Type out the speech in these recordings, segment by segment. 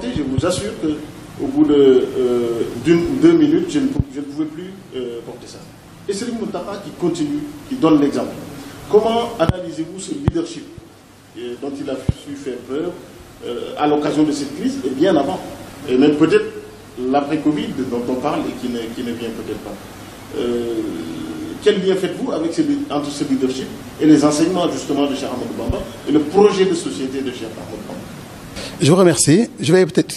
porter, je vous assure qu'au bout d'une ou 2 minutes, je ne pouvais plus porter ça. Et Serigne Mountakha qui continue, qui donne l'exemple. Comment analysez-vous ce leadership dont il a su faire preuve à l'occasion de cette crise et bien avant, et même peut-être l'après-Covid dont on parle et qui ne vient peut-être pas. Quel lien faites-vous entre ce leadership et les enseignements justement de Cheikh Ahmadou Bamba et le projet de société de Cheikh Ahmadou Bamba? Je vous remercie. Je vais peut-être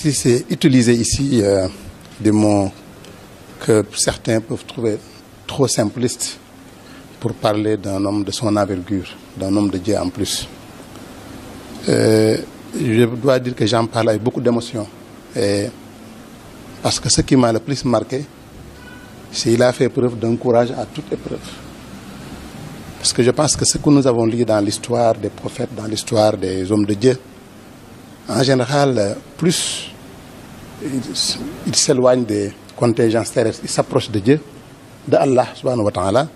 utiliser ici des mots que certains peuvent trouver trop simplistes pour parler d'un homme de son envergure, d'un homme de Dieu en plus. Je dois dire que j'en parle avec beaucoup d'émotion. Parce que ce qui m'a le plus marqué, c'est qu'il a fait preuve d'un courage à toute épreuve. Parce que je pense que ce que nous avons lu dans l'histoire des prophètes, dans l'histoire des hommes de Dieu, en général, plus ils s'éloignent des contingences terrestres, ils s'approchent de Dieu, de Allah subhanahu wa ta'ala,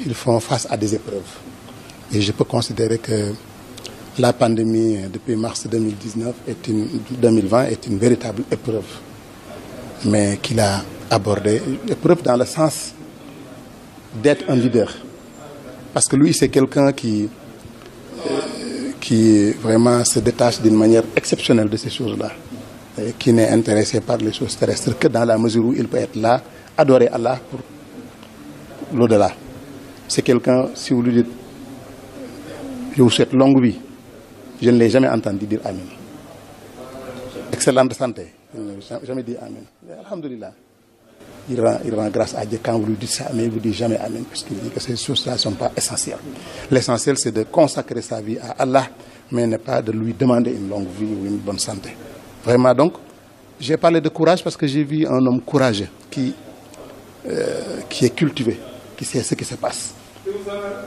ils font face à des épreuves. Et je peux considérer que la pandémie depuis mars 2020 est une véritable épreuve, mais qu'il a abordée, épreuve dans le sens d'être un leader. Parce que lui, c'est quelqu'un qui vraiment se détache d'une manière exceptionnelle de ces choses-là, et qui n'est intéressé par les choses terrestres que dans la mesure où il peut être là, adorer Allah pour l'au-delà. C'est quelqu'un, si vous lui dites, je vous souhaite longue vie, je ne l'ai jamais entendu dire Amen. Excellente santé, je ne l'ai jamais dit Amen. Mais alhamdulillah, il rend grâce à Dieu quand vous lui dites ça, mais il ne vous dit jamais Amen, parce qu'il dit que ces choses-là ne sont pas essentielles. L'essentiel, c'est de consacrer sa vie à Allah, mais n'est pas de lui demander une longue vie ou une bonne santé. Vraiment, donc, j'ai parlé de courage parce que j'ai vu un homme courageux qui est cultivé, qui sait ce qui se passe,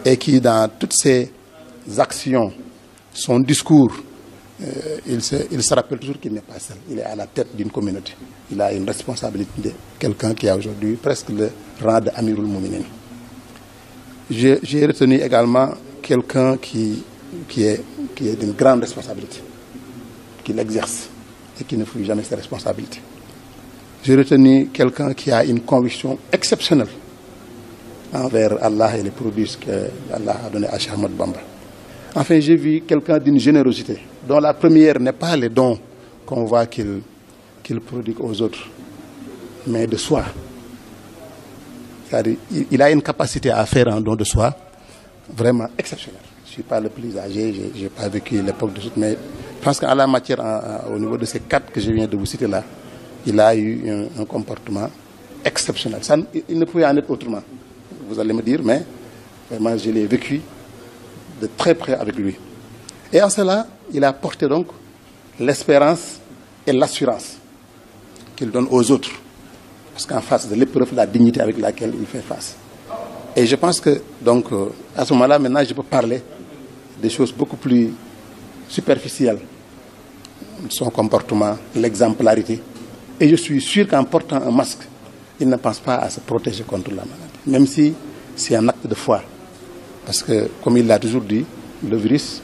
et qui, dans toutes ses actions, son discours, il se rappelle toujours qu'il n'est pas seul. Il est à la tête d'une communauté. Il a une responsabilité de quelqu'un qui a aujourd'hui presque le rang de Amirul Mouminin. J'ai retenu également quelqu'un qui est d'une grande responsabilité, qu'il exerce et qui ne fuit jamais ses responsabilités. J'ai retenu quelqu'un qui a une conviction exceptionnelle envers Allah et les produits que Allah a donnés à Cheikh Ahmadou Bamba. Enfin, j'ai vu quelqu'un d'une générosité, dont la première n'est pas les dons qu'on voit qu'il prodigue aux autres, mais de soi. C'est-à-dire, il a une capacité à faire un don de soi vraiment exceptionnelle. Je ne suis pas le plus âgé, je n'ai pas vécu l'époque de tout, mais je pense qu'en la matière, au niveau de ces 4 que je viens de vous citer là, il a eu un comportement exceptionnel. Ça, il ne pouvait en être autrement, vous allez me dire, mais vraiment, je l'ai vécu de très près avec lui. Et en cela, il a porté donc l'espérance et l'assurance qu'il donne aux autres. Parce qu'en face de l'épreuve, la dignité avec laquelle il fait face. Et je pense que, donc, à ce moment-là, maintenant, je peux parler des choses beaucoup plus superficielles. Son comportement, l'exemplarité. Et je suis sûr qu'en portant un masque, il ne pense pas à se protéger contre la maladie. Même si c'est un acte de foi. Parce que, comme il l'a toujours dit, le virus,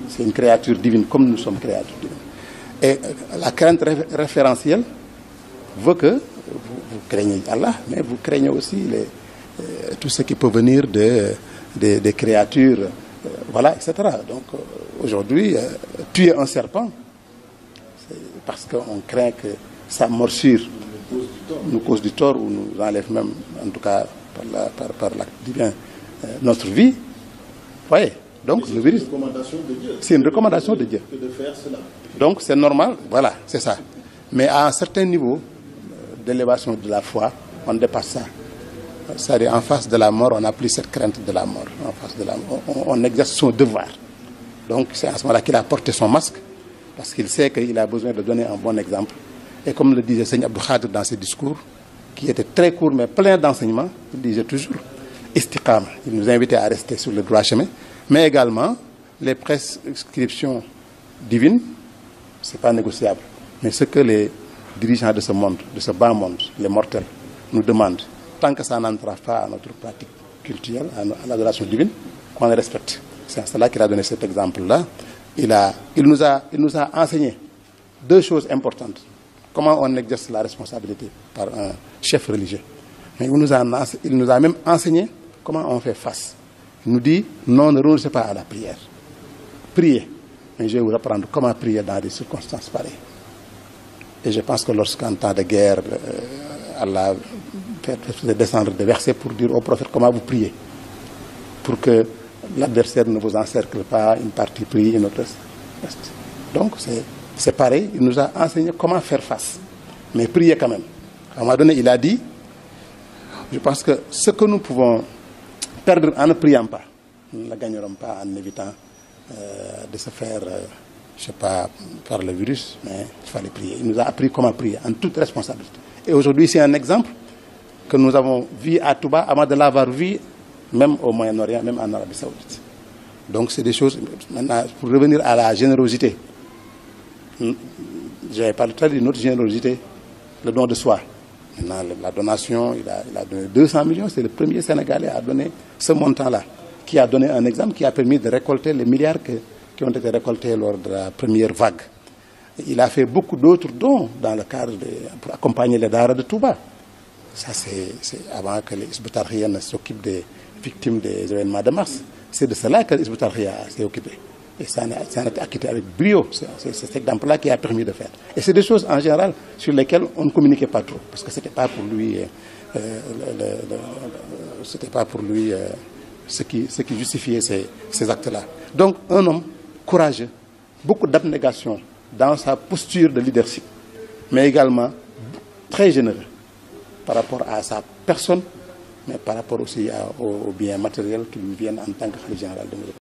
c'est une créature divine, comme nous sommes créatures divines. Et la crainte référentielle veut que vous craignez Allah, mais vous craignez aussi tout ce qui peut venir des créatures, voilà, etc. Donc, aujourd'hui, tuer un serpent, c'est parce qu'on craint que sa morsure nous cause du tort ou nous enlève même, en tout cas, par l'acte divin, notre vie. Vous voyez, donc le virus, c'est une recommandation de Dieu. De faire cela. Donc c'est normal, voilà, c'est ça. Mais à un certain niveau d'élévation de la foi, on dépasse ça. C'est-à-dire en face de la mort, on n'a plus cette crainte de la mort. En face de la mort, on exerce son devoir. Donc c'est à ce moment-là qu'il a porté son masque, parce qu'il sait qu'il a besoin de donner un bon exemple. Et comme le disait Seigneur Abdou Khadr dans ses discours, qui était très court mais plein d'enseignements, il disait toujours istiqama. Il nous invitait à rester sur le droit chemin, mais également les prescriptions divines, ce n'est pas négociable. Mais ce que les dirigeants de ce monde, de ce bas monde, les mortels, nous demandent, tant que ça n'entrave pas à notre pratique culturelle, à l'adoration divine, qu'on les respecte. C'est à cela qu'il a donné cet exemple-là. il nous a enseigné deux choses importantes. Comment on exerce la responsabilité par un chef religieux. Mais il nous a même enseigné comment on fait face. Il nous dit, non, ne renoncez pas à la prière. Priez. Mais je vais vous apprendre comment prier dans des circonstances pareilles. Et je pense que lorsqu'en temps de guerre, Allah fait descendre des versets pour dire au prophète comment vous priez. Pour que l'adversaire ne vous encercle pas, une partie prie, une autre reste. Donc c'est pareil, il nous a enseigné comment faire face. Mais prier quand même. À un moment donné, il a dit, je pense que ce que nous pouvons perdre en ne priant pas, nous ne le gagnerons pas en évitant de se faire, je ne sais pas, par le virus, mais il fallait prier. Il nous a appris comment prier, en toute responsabilité. Et aujourd'hui, c'est un exemple que nous avons vu à Touba avant de l'avoir vu même au Moyen-Orient, même en Arabie Saoudite. Donc c'est des choses, maintenant, pour revenir à la générosité, j'avais parlé d'une autre générosité, le don de soi. Maintenant, la donation, il a donné 200 millions, c'est le premier Sénégalais à donner ce montant-là, qui a donné un exemple qui a permis de récolter les milliards qui ont été récoltés lors de la première vague. Il a fait beaucoup d'autres dons dans le cadre pour accompagner les Dara de Touba. Ça, c'est avant que les Hizb ut-Tarqiyyah ne s'occupent des victimes des événements de mars. C'est de cela que les Hizb ut-Tarqiyyah s'est occupé. Et ça a été acquitté avec brio. C'est cet exemple-là qui a permis de faire. Et c'est des choses en général sur lesquelles on ne communiquait pas trop. Parce que ce n'était pas pour lui, ce qui justifiait ces actes-là. Donc un homme courageux, beaucoup d'abnégation dans sa posture de leadership, mais également très généreux par rapport à sa personne, mais par rapport aussi aux biens matériels qui lui viennent en tant que khalife général de Mouride.